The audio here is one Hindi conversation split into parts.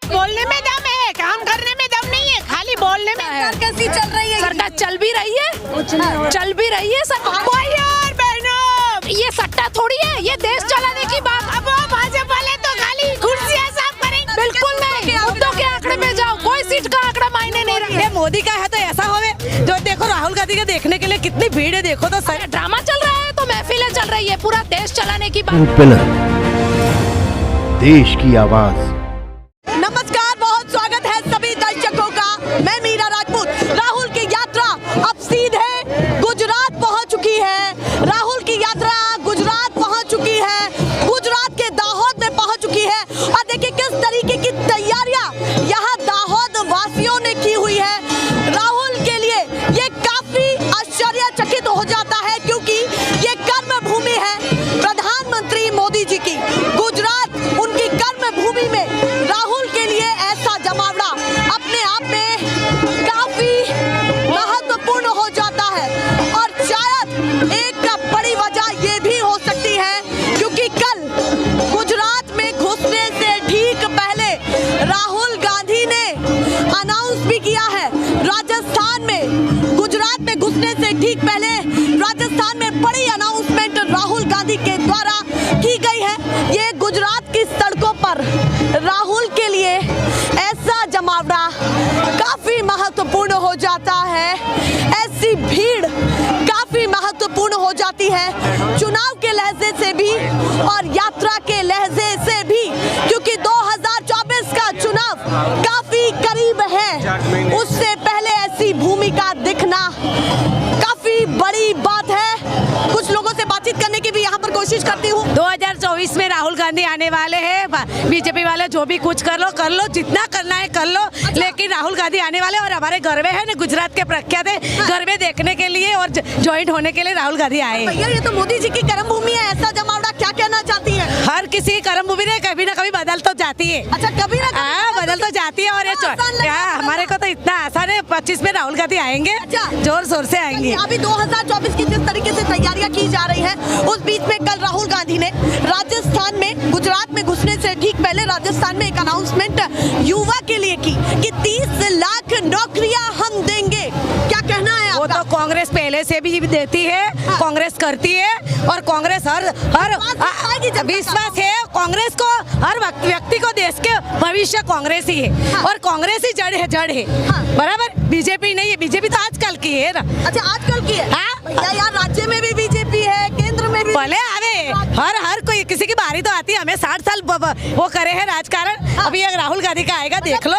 बोलने में दम है, काम करने में दम नहीं है, खाली बोलने में है। कैसी चल रही है? सरकार चल भी रही है सरकार। यार बहनों, ये सट्टा थोड़ी है, ये देश चलाने की बात। अब वो भाजपा वाले तो खाली कुर्सियां साफ करेंगे। बिल्कुल नहीं, मुद्दों के आंकड़े में जाओ, कोई सीट का आंकड़ा मायने नहीं रखता। ये मोदी का है तो ऐसा होवे। जो देखो राहुल गांधी के देखने के लिए कितनी भीड़ है, देखो तो सही। ड्रामा चल रहा है तो महफिलें चल रही है, पूरा देश चलाने की बात। देश की आवाज। नमस्कार, बहुत स्वागत है सभी दर्शकों का। मैं मीरा राजपूत। राहुल की यात्रा अब सीधे गुजरात पहुंच चुकी है। राहुल की यात्रा गुजरात पहुंच चुकी है, गुजरात के दाहोद में पहुंच चुकी है। और देखिए किस तरीके की तैयारियां यहाँ दाहोद वासियों ने की हुई है। राहुल के लिए ये काफी आश्चर्यचकित हो जाता है, क्योंकि ये कर्म भूमि है प्रधानमंत्री मोदी जी की। गुजरात उनकी कर्म भूमि में राहुल के लिए ऐसा जमावड़ा अपने आप में काफी महत्वपूर्ण हो जाता है। और शायद एक बड़ी वजह ये भी हो सकती है, क्योंकि कल गुजरात में घुसने से ठीक पहले राहुल गांधी ने अनाउंस भी किया है। राजस्थान में गुजरात में घुसने से ठीक पहले राजस्थान में बड़ी अनाउंसमेंट राहुल गांधी के द्वारा की गई है। ये गुजरात की सड़कों पर राहुल के लिए ऐसा जमावड़ा काफी महत्वपूर्ण हो जाता है। ऐसी भीड़ काफी महत्वपूर्ण हो जाती है, चुनाव के लहजे से भी और यात्रा के लहजे से भी, क्योंकि 2024 का चुनाव काफी करीब है। उससे पहले ऐसी भूमिका दिखना काफी बड़ी बात है। कुछ लोगों से बातचीत करने की भी यहाँ पर कोशिश करती हूँ। 2024 में राहुल गांधी आने वाले हैं। बीजेपी वाले जो भी कुछ कर लो, जितना करना है कर लो। लेकिन राहुल गांधी आने वाले, और हमारे गरबे है ना, गुजरात के प्रख्यात है, गरबे देखने के लिए और ज्वाइंट होने के लिए राहुल गांधी आए। भैया ये तो मोदी जी की कर्म भूमि है, ऐसा जमावड़ा क्या कहना चाहती है? हर किसी की कर्म भूमि ने कभी ना कभी बदल तो जाती है। अच्छा, कभी ना कभी बदल तो जाती है। और ये हमारे को तो इतना आसान है, 25 में राहुल गांधी आएंगे। अच्छा। जोर शोर से आएंगे। अभी 2024 की जिस तरीके से तैयारियां की जा रही है, उस बीच में कल राहुल गांधी ने राजस्थान में गुजरात में घुसने से ठीक पहले राजस्थान में एक अनाउंसमेंट युवा के लिए की कि 30 लाख नौकरियां हम देंगे। क्या कहना है आपका? वो तो कांग्रेस पहले से भी देती है, कांग्रेस करती है, और कांग्रेस हर विश्वास है कांग्रेस को। हर व्यक्ति को देश के भविष्य कांग्रेस ही है, और कांग्रेस ही जड़ है। बराबर, बीजेपी नहीं है। बीजेपी तो आजकल की है ना। अच्छा, आजकल की है। भैया यार, राज्य में भी बीजेपी है, केंद्र में भी। भले आवे, हर कोई किसी की बारी तो आती है। हमें 60 साल वो करे है राजकारण। अभी एक राहुल गांधी का आएगा, देख लो।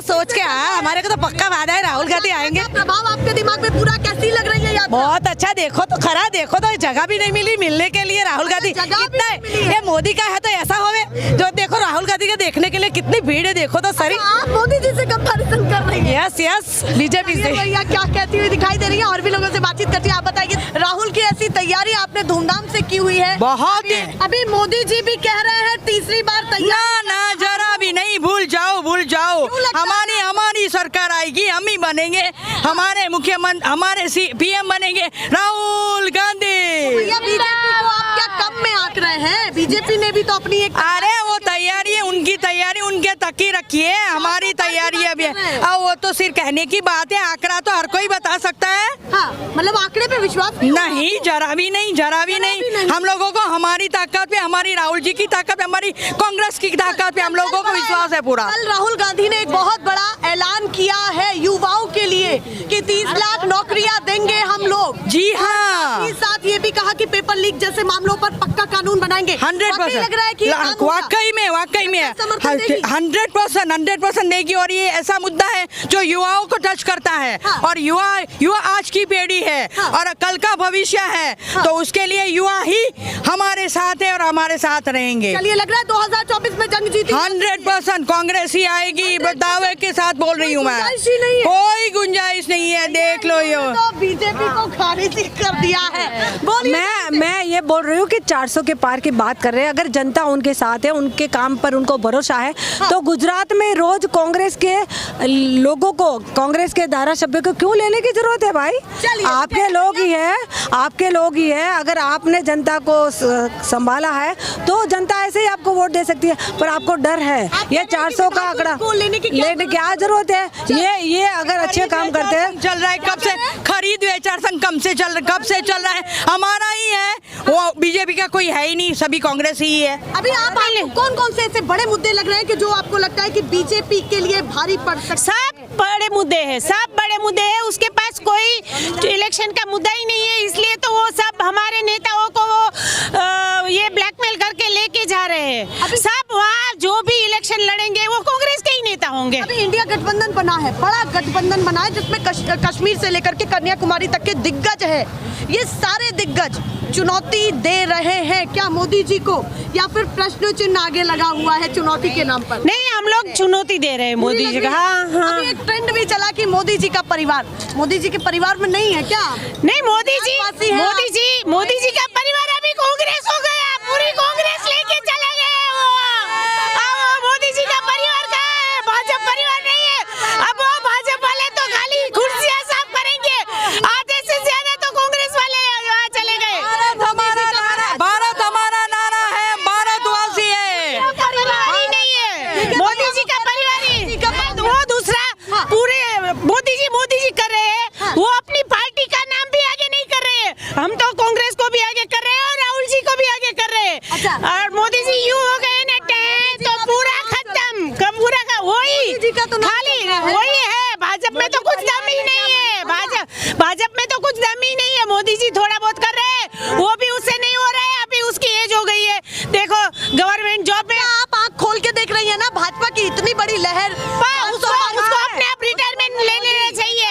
सोच के हमारे को तो पक्का वादा है राहुल गांधी आएंगे। प्रभाव आपके दिमाग में पूरा कैसी लग रही है यार? बहुत अच्छा। देखो तो खरा, देखो तो जगह भी नहीं मिलने के लिए राहुल गांधी। कितना ये मोदी का है तो ऐसा होवे। जो देखो राहुल गांधी के देखने के लिए कितनी भीड़ है, देखो तो सही। आप मोदी जी से कंपैरिजन कर रही है? यस, बीजेपी से। भैया क्या कहती हुई दिखाई दे रही है? और भी लोगों से बातचीत करती है, आप बताइए। राहुल की ऐसी तैयारी आपने धूमधाम से की हुई है। बहुत। अभी मोदी जी भी कह रहे हैं तीसरी बार तैयार। ना जरा भी नहीं, भूल जाओ। हमारी सरकार आएगी, हम ही बनेंगे। हमारे मुख्यमंत्री, हमारे PM बनेंगे राहुल गांधी। भैया बीजेपी को आप क्या कम में आंक रहे हैं? बीजेपी ने भी तो अपनी एक अरे वो तैयारी है, उनकी तैयारी उनके तक ही रखी है। हमारी तैयारी अभी है। अब वो तो सिर्फ कहने की बात है, आंकड़ा तो हर कोई बता सकता है। हाँ, मतलब आंकड़े पे विश्वास नहीं, जरा भी नहीं। हम लोगों को हमारी ताकत पे, हमारी राहुल जी की ताकत पे, हमारी कांग्रेस की ताकत पे हम लोगों को विश्वास है पूरा। कल राहुल गांधी ने एक बहुत बड़ा ऐलान किया है युवाओं के लिए कि 30 लाख नौकरियां देंगे हम लोग। जी हाँ। इसके साथ ये भी कहा कि पेपर लीक जैसे मामलों पर पक्का कानून बनाएंगे। 100% लग रहा है कि वाकई में 100% देगी। और ये ऐसा मुद्दा है जो युवाओं को टच करता है। हाँ। और युवा आज की पीढ़ी है। हाँ। और कल का भविष्य है। हाँ। तो उसके लिए युवा ही हमारे साथ है और हमारे साथ रहेंगे। चलिए, लग रहा है 2024 में जंग जीती 100% कांग्रेस ही आएगी, दावे के साथ बोल रही हूँ मैं। कोई गुंजाइश नहीं है, देख लो। तो बीजेपी को खारिज कर दिया है। वो मैं ये बोल रही हूँ कि 400 के पार की बात कर रहे हैं। अगर जनता उनके साथ है, उनके काम पर उनको भरोसा है, तो गुजरात में रोज कांग्रेस के लोगों को, कांग्रेस के धारासभ्य को क्यों लेने की जरूरत है भाई? आपके लोग ही है, आपके लोग ही है। अगर आपने जनता को संभाला है तो जनता ऐसे ही आपको वोट दे सकती है, पर आपको डर है। ये 400 का आंकड़ा लेने की क्या जरूरत है? ये अगर अच्छे काम करते हैं। चल रहा है कब से, खरीद वेचार संघ कब से चल रहा है? हमारा ही है, वो बीजेपी का कोई है ही नहीं, सभी कांग्रेस ही है। अभी आप कौन से ऐसे बड़े मुद्दे लग रहे हैं कि जो आपको लगता है कि बीजेपी के लिए भारी पड़ सकते? सब बड़े मुद्दे हैं, सब बड़े मुद्दे हैं। उसके पास कोई इलेक्शन का मुद्दा ही नहीं है, इसलिए तो वो सब हमारे नेताओं को वो ये ब्लैकमेल करके लेके जा रहे हैं। सब वहाँ जो भी इलेक्शन लड़ेंगे वो कांग्रेस के ही नेता होंगे। अभी इंडिया गठबंधन बना है, बड़ा गठबंधन बना है, जिसमें कश्मीर से लेकर के कन्याकुमारी तक के दिग्गज है। ये सारे दिग्गज चुनौती दे रहे हैं क्या मोदी जी को, या फिर प्रश्न चिन्ह आगे लगा हुआ है चुनौती के नाम पर? नहीं, हम लोग चुनौती दे रहे हैं मोदी जी का। हाँ। अभी एक ट्रेंड भी चला कि मोदी जी का परिवार, मोदी जी के परिवार में नहीं है क्या? नहीं, मोदी जी का परिवार अभी कांग्रेस हो गया, पूरी कांग्रेस लेके चले गए वो। मोदी जी का परिवार कहाँ है? भाजपा परिवार नहीं है। अब वो भाजपा वाले तो खाली कुर्सियां साफ करेंगे, आधे से ज्यादा तो कांग्रेस वाले वहाँ चले गए। भारत हमारा नारा है, भारतवासी है। परिवार ही नहीं है, मोदी जी का परिवार ही। वो दूसरा पूरे मोदी जी कर रहे हैं, वो अपनी पार्टी का नाम भी आगे नहीं कर रहे हैं। हम तो कांग्रेस को भी आगे कर रहे हैं और राहुल जी को भी आगे कर रहे हैं। और मोदी जी यूं हो गए ना तो पूरा खत्म, पूरा का वही खाली वही है। भाजपा में तो कुछ दम ही नहीं है, भाजपा में तो कुछ दम ही नहीं है। मोदी जी थोड़ा बहुत कर रहे हैं, वो भी उससे नहीं हो रहा है। अभी उसकी एज हो गई है, देखो गवर्नमेंट जॉब में। आप आँख खोल के देख रही है ना, भाजपा की इतनी बड़ी लहर, उसको अपने आप रिटायरमेंट ले लेना चाहिए।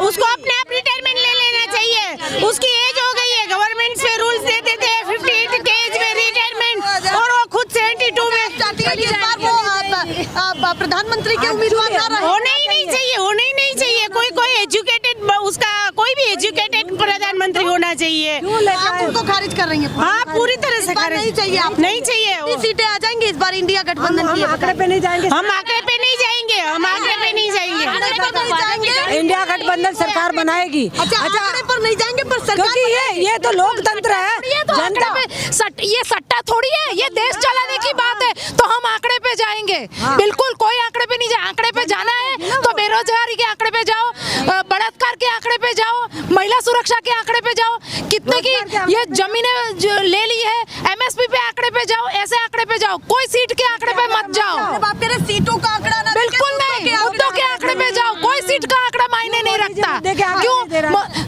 उसको अपने आप रिटायरमेंट ले लेना चाहिए। उसकी एज हो गई है, गवर्नमेंट से रूल्स देते थे 58 के एज में रिटायरमेंट, और वो खुद 72 में। वो प्रधानमंत्री के उम्मीदवार ना रहे। होना ही नहीं चाहिए। कोई एजुकेटेड, उसका कोई भी एजुकेटेड प्रधानमंत्री होना चाहिए। आप उनको खारिज कर रही हैं? हाँ, पूरी तरह से खारिज। नहीं चाहिए आपको? नहीं चाहिए। कितनी सीटें आ जाएंगी इस बार इंडिया गठबंधन की? आंकड़े पे नहीं जाएंगे, हम आंकड़े पे नहीं जाएंगे, हम आंकड़े पे नहीं जाएंगे। इंडिया गठबंधन सरकार बनाएगी। अच्छा, आंकड़े पर नहीं जाएंगे, पर सरकार क्योंकि ये तो लोकतंत्र है। जनता ये सट्टा थोड़ी है, ये देश चलाने की बात है, तो हम आंकड़े पे जाएंगे। बिल्कुल कोई आंकड़े पे नहीं जाए। आंकड़े पे जाना है तो बेरोजगारी के आंकड़े पे जाओ, बलात्कार के आंकड़े पे जाओ, महिला सुरक्षा के आंकड़े पे जाओ, कितने की ये जमीनें ले ली है, MSP पे आंकड़े पे जाओ, ऐसे आंकड़े पे जाओ। कोई सीट के आंकड़े पे मत जाओ। आप कह रहे सीटों का आंकड़ा ना, बिल्कुल नहीं, मुद्दों के आंकड़े पे जाओ। कोई सीट का आंकड़ा मायने नहीं रखता। क्यों?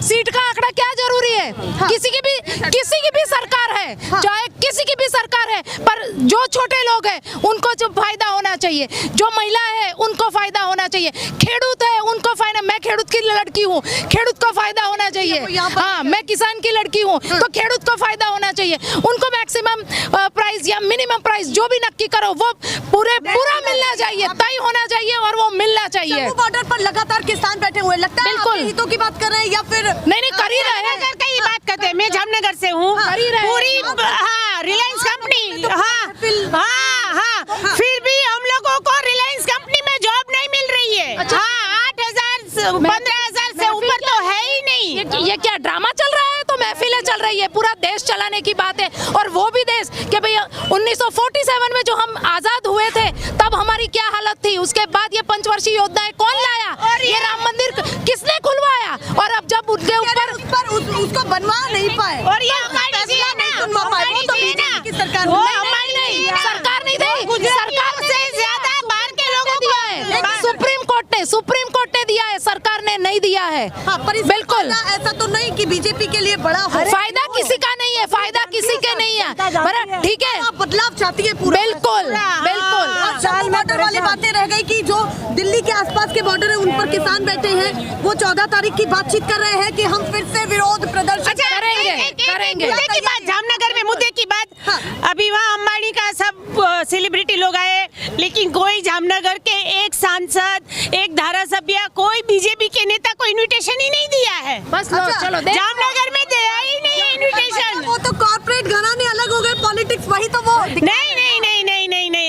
सीट का आंकड़ा क्या जरूरी है? किसी की भी सरकार है, चाहे किसी की भी सरकार है, पर जो छोटे लोग हैं उनको जो फायदा होना चाहिए, जो महिला है उनको फायदा होना चाहिए, खेडूत है उनको फायदा। मैं खेडूत की लड़की हूँ, खेडूत को फायदा होना चाहिए। हाँ, मैं किसान की लड़की हूँ, तो खेडूत को फायदा होना चाहिए। उनको मैक्सिमम प्राइस या मिनिमम प्राइस जो भी नक्की करो वो पूरा मिलना चाहिए, तय होना चाहिए, और वो मिलना चाहिए। बॉर्डर पर लगातार किसान बैठे हुए, लगता है बिल्कुल हितों की बात कर रहे हैं या फिर नहीं कर ही रहे हैं। जामनगर की बात करते हैं, मैं जामनगर से हूँ। पूरी रिलायंस कंपनी, हाँ, फिर भी हम लोगों को रिलायंस कंपनी में जॉब नहीं मिल रही है। 8,000 15,000 से ऊपर तो है ही नहीं। ये क्या ड्रामा चल रहा है? तो महफिलें चल रही है, पूरा देश चलाने की बात है। और वो भी देश कि भैया 1947 में जो हम आजाद हुए थे तब हमारी क्या हालत थी, उसके बाद ये पंचवर्षीय योजनाएं कौन लाया, और ये राम मंदिर किसने खुलवाया, और अब जब उनके ऊपर उसको बनवा नहीं पाए, और ये हमारी जी है ना, सरकार नहीं दी, सरकार से ज्यादा बाहर के लोगों को दिया है। सुप्रीम कोर्ट ने दिया है, सरकार ने नहीं दिया है। बिल्कुल ऐसा तो नहीं कि बीजेपी के लिए बड़ा हो। फायदा किसी का नहीं है, फायदा किसी के नहीं है। ठीक है, बदलाव चाहती है पूरा। बिल्कुल। साल में बॉर्डर वाली बातें रह गई कि जो दिल्ली के आसपास के बॉर्डर है उन पर किसान बैठे हैं, वो 14 तारीख की बातचीत कर रहे हैं कि हम फिर से विरोध प्रदर्शन करेंगे। मुद्दे की बात, जामनगर में मुद्दे की बात। हाँ। अभी वहाँ अंबानी का सब सेलिब्रिटी लोग आए, लेकिन कोई जामनगर के एक सांसद, एक धारासभ्य, कोई बीजेपी के नेता को इनविटेशन ही नहीं दिया है। बस लो, अच्छा, चलो जामनगर में दिया ही नहीं है इनविटेशन। वो तो कॉर्पोरेट घराने अलग हो गए, पॉलिटिक्स वही तो वो नहीं,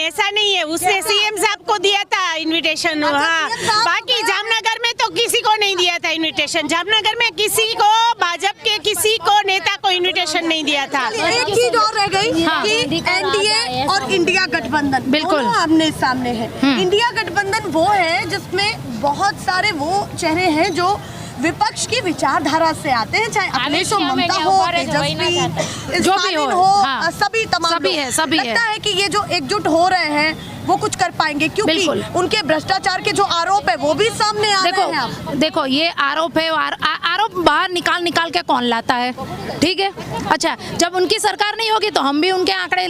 ऐसा नहीं है। उसने सीएम साहब को दिया था इनविटेशन। हाँ, CM साहब बाकी जामनगर में तो किसी को नहीं दिया था इनविटेशन। जामनगर में किसी को, भाजपा के किसी को नेता को इनविटेशन नहीं दिया था। एक चीज और रह गई हाँ। कि एनडीए और इंडिया गठबंधन बिल्कुल। दोनों आमने सामने है। इंडिया गठबंधन वो है जिसमें बहुत सारे वो चेहरे हैं जो विपक्ष की विचारधारा से आते हैं, चाहे अखिलेश हो, ममता हो, तेजस्वी, जो भी हो, हाँ। सभी तमाम सभी लोग। है, सभी है। लगता है कि ये जो एकजुट हो रहे हैं वो कुछ कर पाएंगे, क्योंकि बिल्कुल। उनके भ्रष्टाचार के जो आरोप है वो भी सामने आ रहे हैं अब। देखो ये आरोप है, आरोप बाहर निकाल के कौन लाता है, ठीक है। अच्छा, जब उनकी सरकार नहीं होगी तो हम भी उनके आंकड़े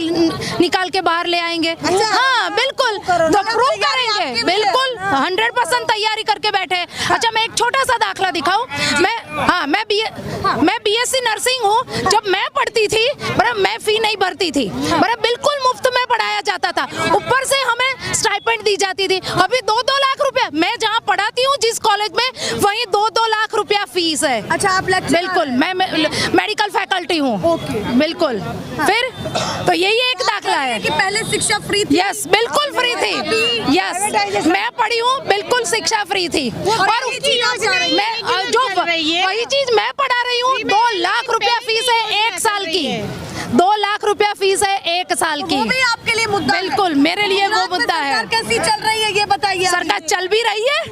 निकाल के बाहर ले आएंगे। अच्छा। हाँ बिल्कुल, तो प्रूव करेंगे, बिल्कुल 100% तैयारी करके बैठे। अच्छा, मैं एक छोटा सा दाखला दिखाऊं। मैं बीएससी नर्सिंग हूँ। जब मैं पढ़ती थी बराबर, मैं फी नहीं भरती थी बराबर, बिल्कुल मुफ्त में पढ़ाया जाता था, ऊपर से हमें स्टाइपेंड दी जाती थी। अभी 2-2 लाख रुपया, मैं जहाँ पढ़ाती हूँ जिस कॉलेज में, वहीं 2-2 लाख रुपया फीस है। अच्छा, आप लेक्चरर बिल्कुल, मैं मेडिकल फैकल्टी हूँ। ओके। बिल्कुल। फिर तो यही एक दाखला है कि पहले शिक्षा फ्री थी। यस, बिल्कुल फ्री थी। यस, मैं पढ़ी हूँ, बिल्कुल शिक्षा फ्री थी। और मैं जो वही चीज मैं पढ़ा रही हूँ, 2 लाख रुपया फीस है 1 साल की। 2 लाख रुपया फीस है 1 साल की। वो भी आपके लिए मुद्दा है। बिल्कुल, मेरे लिए वो मुद्दा है। सरकार कैसी चल रही है ये बताइए। सरकार चल भी रही है,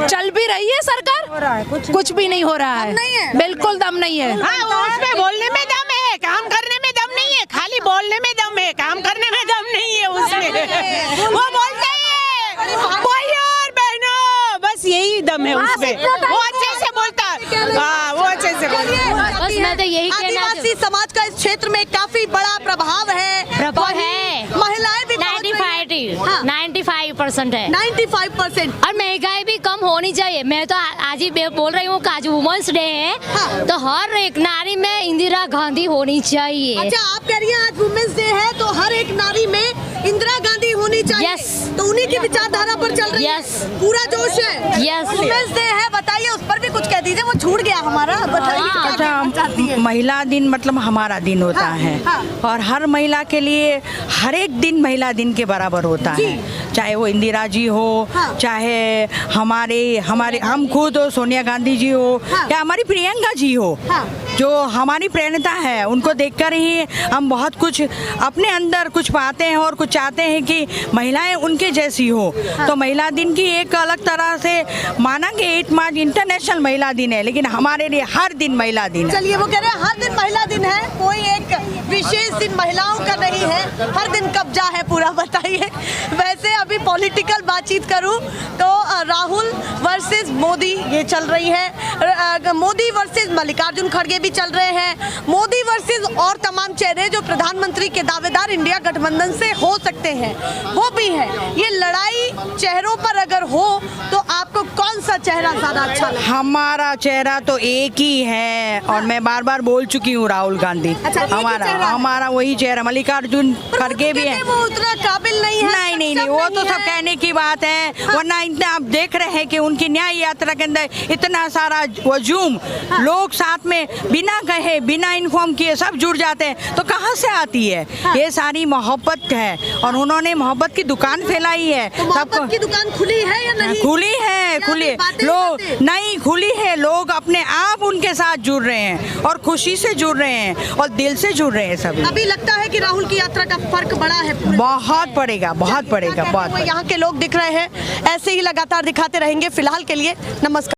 चल भी रही है सरकार, कुछ भी नहीं हो रहा है। नहीं है। बिल्कुल दम नहीं है। हाँ, उसमें बोलने में दम है, काम करने में दम नहीं है। खाली बोलने में दम है, काम करने में दम नहीं है उसमें। वो बोलते ही भाई और बहनों, बस यही दम है उसमें। वो अच्छे से बोलता है। हाँ, वो अच्छे से बोलता है। बस मैं तो यही कहना आदिवासी समाज का इस क्षेत्र में काफी बड़ा प्रभाव है। महिलाएं भी 95% है। 95%। और महंगाई भी कम होनी चाहिए। मैं तो आज ही बोल रही हूँ कि आज वुमेन्स डे है। हाँ। तो हर एक नारी में इंदिरा गांधी होनी चाहिए। अच्छा, आप कह रही हैं आज वुमेन्स डे है तो हर एक नारी में इंदिरा गांधी होनी चाहिए। Yes। तो उन्हीं की विचारधारा पर चल रही है। Yes। पूरा जोश है। Yes। वुमेन्स डे है, बताइए उस पर भी कुछ कह दीजिए, वो छूट गया हमारा। बताइए क्या कहना चाहती हैं? महिला दिन मतलब हमारा दिन होता हाँ, है। हाँ। और हर महिला के लिए हर एक दिन महिला दिन के बराबर होता है, चाहे वो इंदिरा जी हो, हाँ। चाहे हमारे हम खुद हो, सोनिया गांधी जी हो, हाँ। या हमारी प्रियंका जी हो, हाँ। जो हमारी प्रेरणा है। उनको देखकर ही हम बहुत कुछ अपने अंदर कुछ पाते हैं और कुछ चाहते हैं कि महिलाएं उनके जैसी हो। तो महिला दिन की एक अलग तरह से माना कि 8 मार्च इंटरनेशनल महिला दिन है, लेकिन हमारे लिए हर दिन महिला दिन है। चलिए, वो कह रहे हैं हर दिन महिला दिन है, कोई एक विशेष दिन महिलाओं का नहीं है, हर दिन कब्जा है पूरा। बताइए, वैसे अभी पॉलिटिकल बातचीत करूं तो राहुल वर्सेस मोदी ये चल रही है, मोदी वर्सेस मल्लिकार्जुन खड़गे भी चल रहे हैं, मोदी वर्सेस और तमाम चेहरे जो प्रधानमंत्री के दावेदार इंडिया गठबंधन से हो सकते हैं वो भी है। ये लड़ाई चेहरों पर अगर हो तो आपको कौन सा चेहरा ज्यादा अच्छा लगता है? हमारा चेहरा तो एक ही है, और मैं बार बार बोल चुकी हूँ, राहुल गांधी। अच्छा, एक ही चेहरा है? हमारा वही चेहरा। मल्लिकार्जुन खड़गे भी है। वो उतना काबिल नहीं है। नहीं, वो तो सब कहने की बात है। वरना इतना आप देख रहे हैं कि उनकी न्याय यात्रा के अंदर इतना सारा वजूम लोग साथ में बिना कहे, बिना इन्फॉर्म किए सब जुड़ जाते हैं, तो कहाँ से आती है? ये सारी मोहब्बत है, और उन्होंने मोहब्बत की दुकान फैलाई है। तो मोहब्बत की दुकान खुली है या नहीं? खुली है, खुली है। लोग नहीं खुली है, लोग अपने आप उनके साथ जुड़ रहे हैं और खुशी से जुड़ रहे हैं और दिल से जुड़ रहे हैं सभी। अभी लगता है कि राहुल की यात्रा का फर्क बड़ा है पूरे बहुत पड़ेगा, बहुत पड़ेगा, बहुत। यहाँ के लोग दिख रहे हैं, ऐसे ही लगातार दिखाते रहेंगे। फिलहाल के लिए नमस्कार।